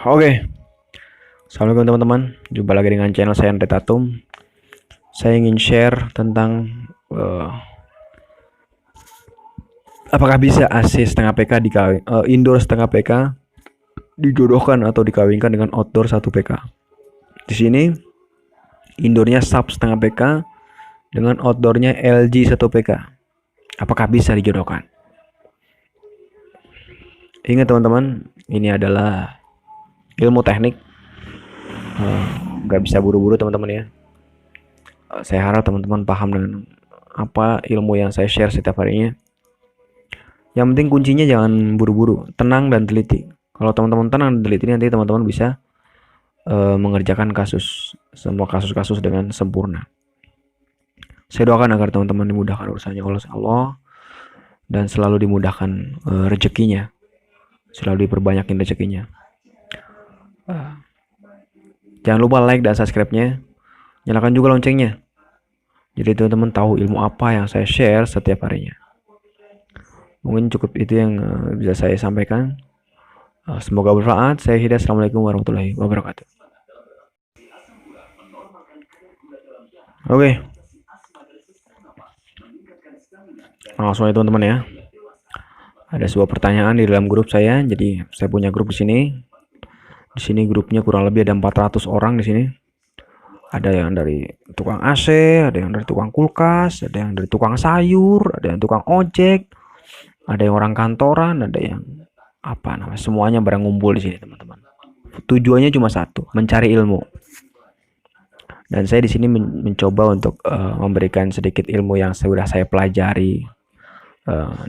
Oke, assalamualaikum teman-teman. Jumpa lagi dengan channel saya Andre Tatum. Saya ingin share tentang apakah bisa AC setengah PK indoor setengah PK dijodohkan atau dikawinkan dengan outdoor 1 PK. Di sini indoornya sub setengah PK dengan outdoornya LG 1 PK. Apakah bisa dijodohkan? Ingat teman-teman, ini adalah ilmu teknik. Nggak bisa buru-buru teman-teman ya. Saya harap teman-teman paham dengan apa ilmu yang saya share setiap harinya. Yang penting kuncinya jangan buru-buru, tenang dan teliti. Kalau teman-teman tenang dan teliti, nanti teman-teman bisa mengerjakan semua kasus-kasus dengan sempurna. Saya doakan agar teman-teman dimudahkan urusannya oleh Allah dan selalu dimudahkan rezekinya, selalu diperbanyakin rezekinya. Jangan lupa like dan subscribe-nya, nyalakan juga loncengnya. Jadi teman-teman tahu ilmu apa yang saya share setiap harinya. Mungkin cukup itu yang bisa saya sampaikan. Semoga bermanfaat. Saya Hidayat. Assalamualaikum warahmatullahi wabarakatuh. Oke. Langsung aja teman-teman ya. Ada sebuah pertanyaan di dalam grup saya. Jadi saya punya grup di sini. Di sini grupnya kurang lebih ada 400 orang di sini. Ada yang dari tukang AC, ada yang dari tukang kulkas, ada yang dari tukang sayur, ada yang tukang ojek, ada yang orang kantoran, ada yang apa namanya, semuanya barang ngumpul di sini teman-teman. Tujuannya cuma satu, mencari ilmu. Dan saya di sini mencoba untuk memberikan sedikit ilmu yang sudah saya pelajari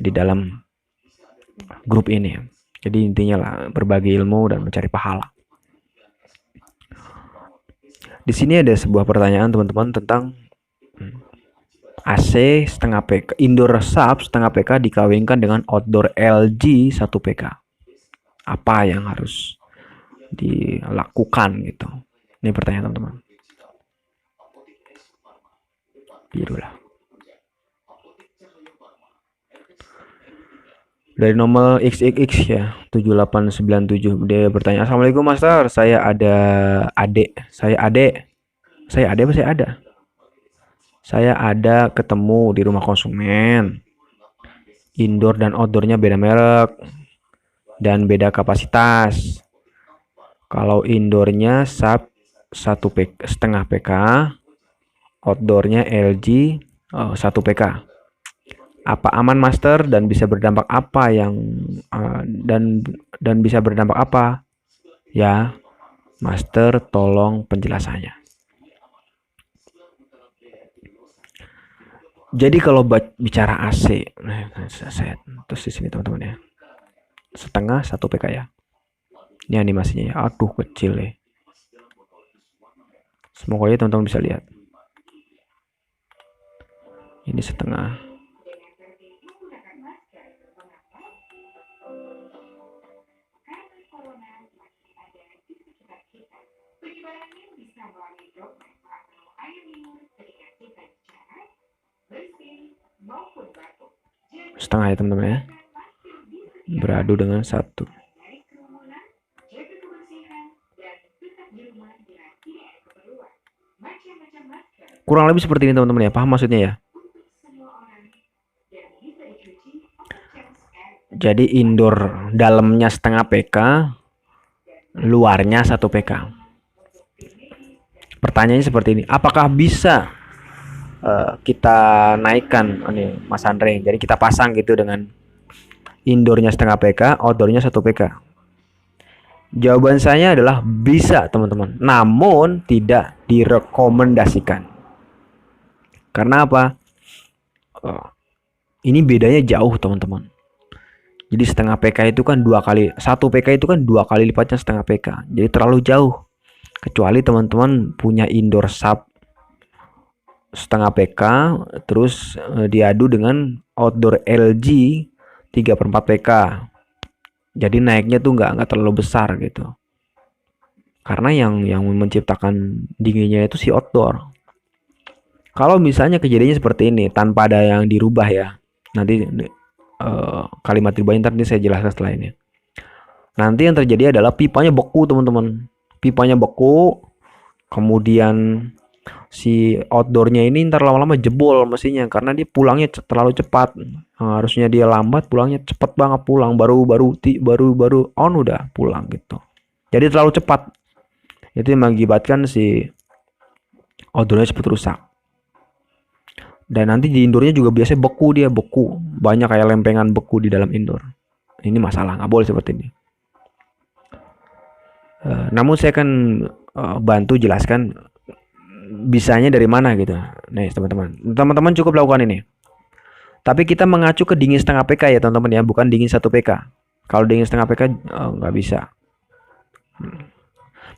di dalam grup ini. Jadi intinya lah berbagi ilmu dan mencari pahala. Di sini ada sebuah pertanyaan teman-teman tentang AC setengah PK, indoor sub setengah PK dikawinkan dengan outdoor LG 1 PK. Apa yang harus dilakukan gitu? Ini pertanyaan teman-teman. Biru lah. Dari nomor XXX ya, 7897. Dia bertanya, "Assalamualaikum Master, saya ada adik. Saya ada ketemu di rumah konsumen. Indoor dan outdoornya beda merek dan beda kapasitas. Kalau indoornya sub 1 PK, setengah PK, outdoornya LG 1 PK. Apa aman Master dan bisa berdampak apa dan bisa berdampak apa? Ya, Master tolong penjelasannya." Jadi kalau bicara AC, terus di sini teman-teman ya, setengah 1 PK ya. Ini animasinya ya, aduh kecil ya. Semoga ya teman-teman bisa lihat. Ini setengah. Setengah ya teman-teman ya, beradu dengan 1. Kurang lebih seperti ini teman-teman ya, paham maksudnya ya? Jadi indoor dalamnya setengah PK, luarnya 1 PK. Pertanyaannya seperti ini, apakah bisa kita naikkan ini Mas Andre, jadi kita pasang gitu dengan indoornya setengah PK, outdoornya 1 PK? Jawaban saya adalah bisa teman-teman, namun tidak direkomendasikan. Karena apa? Ini bedanya jauh teman-teman. Jadi setengah PK itu kan 1 PK itu kan 2 kali lipatnya setengah PK. Jadi terlalu jauh. Kecuali teman-teman punya indoor sub setengah PK, terus diadu dengan outdoor LG 3/4 PK. Jadi naiknya tuh nggak terlalu besar gitu. Karena yang menciptakan dinginnya itu si outdoor. Kalau misalnya kejadiannya seperti ini tanpa ada yang dirubah ya, nanti kalimat dirubahnya nanti saya jelaskan setelah ini. Nanti yang terjadi adalah pipanya beku, teman-teman. Pipanya beku, kemudian si outdoornya ini ntar lama-lama jebol mesinnya karena dia pulangnya terlalu cepat. Nah, harusnya dia lambat, pulangnya cepet banget pulang. Baru on udah pulang gitu. Jadi terlalu cepat. Itu yang mengakibatkan si outdoornya cepat rusak. Dan nanti di indoornya juga biasanya beku. Banyak kayak lempengan beku di dalam indoor. Ini masalah, nggak boleh seperti ini. Namun saya akan bantu jelaskan bisanya dari mana gitu. Nih teman-teman cukup lakukan ini. Tapi kita mengacu ke dingin setengah PK ya teman-teman ya, bukan dingin 1 PK. Kalau dingin setengah PK nggak bisa.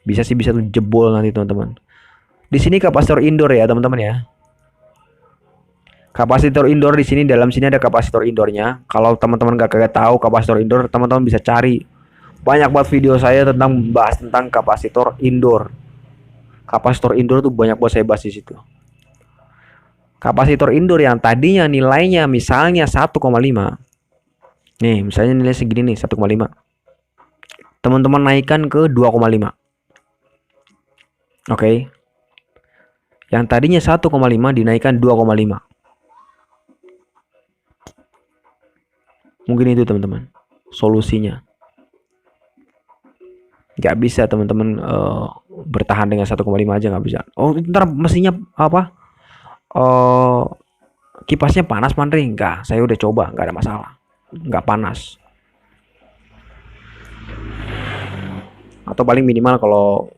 Bisa tuh jebol nanti teman-teman. Di sini kapasitor indoor ya teman-teman ya. Kapasitor indoor di sini, dalam sini ada kapasitor indoornya. Kalau teman-teman nggak tahu kapasitor indoor, teman-teman bisa cari. Banyak banget video saya tentang bahas tentang kapasitor indoor. Kapasitor indoor tuh banyak banget saya bahas di situ. Kapasitor indoor yang tadinya nilainya misalnya 1,5. Nih, misalnya nilai segini nih 1,5. Teman-teman naikkan ke 2,5. Oke. Yang tadinya 1,5 dinaikkan 2,5. Mungkin itu teman-teman solusinya. Nggak bisa teman-teman bertahan dengan 1,5 aja, nggak bisa. Oh ntar mesinnya apa, kipasnya panas Mandri? Enggak, saya udah coba, nggak ada masalah, nggak panas. Atau paling minimal kalau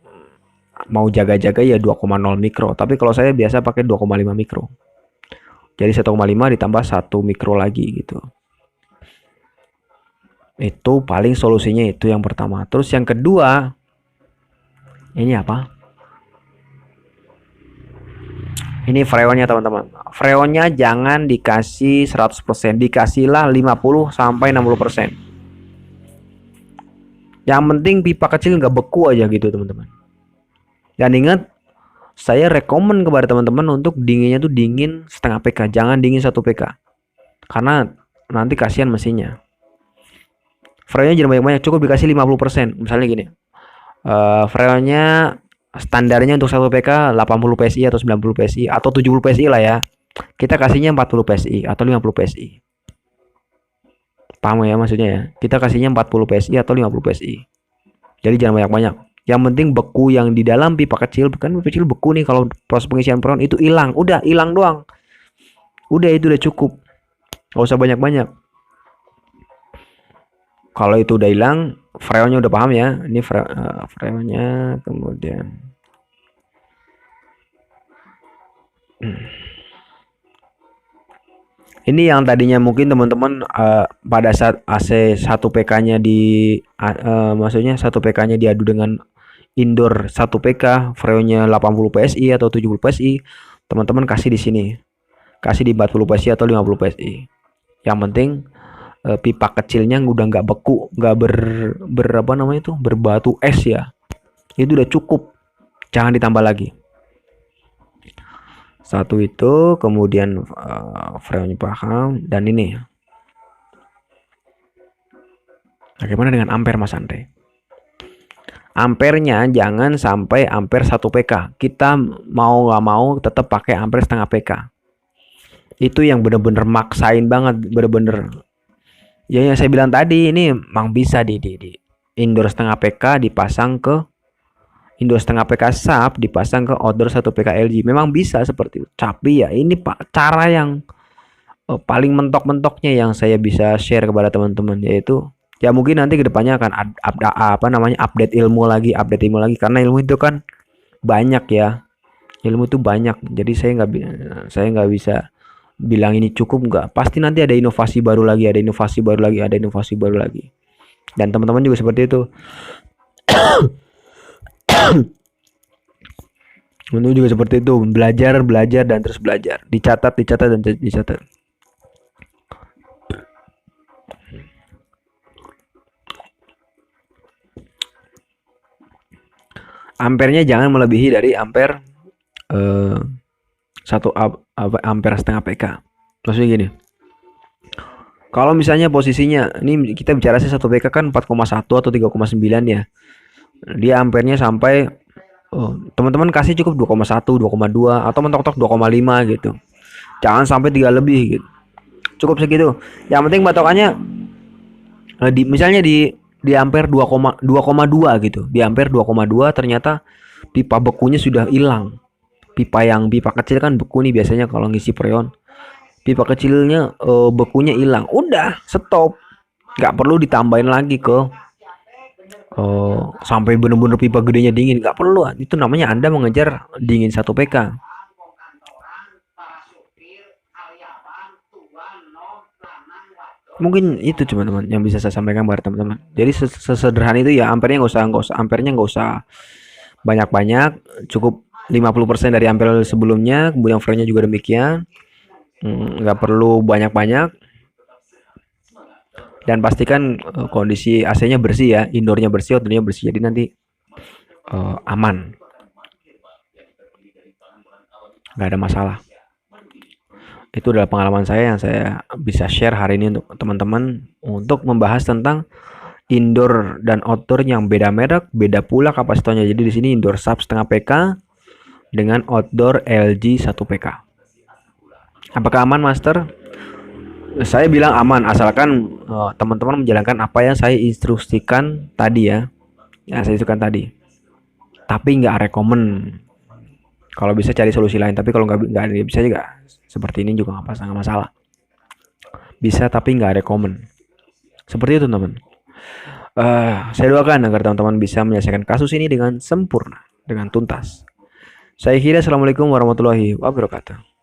mau jaga-jaga ya 2,0 mikro, tapi kalau saya biasa pakai 2,5 mikro. Jadi 1,5 ditambah 1 mikro lagi gitu. Itu paling solusinya itu yang pertama. Terus yang kedua, ini apa? Ini freonnya teman-teman. Freonnya jangan dikasih 100%, dikasihlah 50 sampai 60%. Yang penting pipa kecil nggak beku aja gitu teman-teman. Dan ingat, saya rekomen kepada teman-teman untuk dinginnya tuh dingin setengah PK, jangan dingin 1 PK. Karena nanti kasihan mesinnya. Freonnya jangan banyak-banyak, cukup dikasih 50%. Misalnya gini, freonnya standarnya untuk 1 PK 80 PSI atau 90 PSI atau 70 PSI lah ya. Kita kasihnya 40 PSI atau 50 PSI. Paham ya maksudnya ya? Kita kasihnya 40 PSI atau 50 PSI. Jadi jangan banyak-banyak. Yang penting beku yang di dalam pipa kecil, kan pipa kecil beku nih kalau proses pengisian freon itu hilang. Udah hilang doang. Udah itu udah cukup. Gak usah banyak-banyak. Kalau itu udah hilang, freonnya udah paham ya. Ini freonnya, kemudian ini yang tadinya mungkin teman-teman pada saat AC 1 PK-nya maksudnya 1 PK-nya diadu dengan indoor 1 PK, freonnya 80 PSI atau 70 PSI, teman-teman kasih di sini. Kasih di 40 PSI atau 50 PSI. Yang penting pipa kecilnya udah nggak beku, nggak apa namanya itu, berbatu es ya. Itu udah cukup, jangan ditambah lagi. Satu itu, kemudian freonnya paham, dan ini. Bagaimana dengan ampere Mas Andre? Ampernya jangan sampai ampere 1 PK. Kita mau nggak mau tetap pakai ampere setengah PK. Itu yang bener-bener maksain banget, bener-bener. Ya yang saya bilang tadi, ini memang bisa di indoor setengah PK dipasang ke indoor setengah PK sub, dipasang ke outdoor 1 PK LG. Memang bisa seperti itu. Tapi ya ini Pak cara yang paling mentok-mentoknya yang saya bisa share kepada teman-teman, yaitu ya mungkin nanti kedepannya akan update ilmu lagi karena ilmu itu kan banyak ya. Ilmu itu banyak. Jadi saya nggak bisa bilang ini cukup, nggak, pasti nanti ada inovasi baru lagi, ada inovasi baru lagi, dan teman-teman juga seperti itu. Untuk juga seperti itu, belajar dan terus belajar, dicatat dan dicatat. Ampernya jangan melebihi dari ampere 1 ampere setengah PK. Maksudnya gini, Kalau misalnya posisinya, ini kita bicara sih 1 PK kan 4,1 atau 3,9 ya. Dia ampernya sampai teman-teman kasih cukup 2,1, 2,2 atau mentok-tok 2,5 gitu. Jangan sampai 3 lebih gitu. Cukup segitu. Yang penting patokannya misalnya di ampere 2,2 gitu. Di ampere 2,2 ternyata pipa bekunya sudah hilang. Pipa kecil kan beku nih biasanya kalau ngisi freon. Pipa kecilnya bekunya hilang. Udah, stop. Nggak perlu ditambahin lagi ke sampai bener-bener pipa gedenya dingin. Nggak perlu. Itu namanya Anda mengejar dingin 1 PK. Mungkin itu teman-teman yang bisa saya sampaikan buat teman-teman. Jadi sesederhana itu ya, ampernya nggak usah banyak-banyak, cukup 50% dari ampere sebelumnya, kemudian freonnya juga demikian. Nggak perlu banyak-banyak, dan pastikan kondisi AC-nya bersih ya, indoornya bersih, outdoornya bersih. Jadi nanti aman, nggak ada masalah. Itu adalah pengalaman saya yang saya bisa share hari ini untuk teman-teman untuk membahas tentang indoor dan outdoor yang beda merek, beda pula kapasitornya. Jadi di sini indoor sub setengah PK dengan outdoor LG 1 PK. Apakah aman, Master? Saya bilang aman asalkan teman-teman menjalankan apa yang saya instruksikan tadi ya. Saya instruksikan tadi. Tapi nggak rekomen. Kalau bisa cari solusi lain. Tapi kalau nggak bisa juga seperti ini juga nggak masalah. Bisa tapi nggak rekomen. Seperti itu teman-teman. Saya doakan agar teman-teman bisa menyelesaikan kasus ini dengan sempurna, dengan tuntas. Saya kira assalamualaikum warahmatullahi wabarakatuh.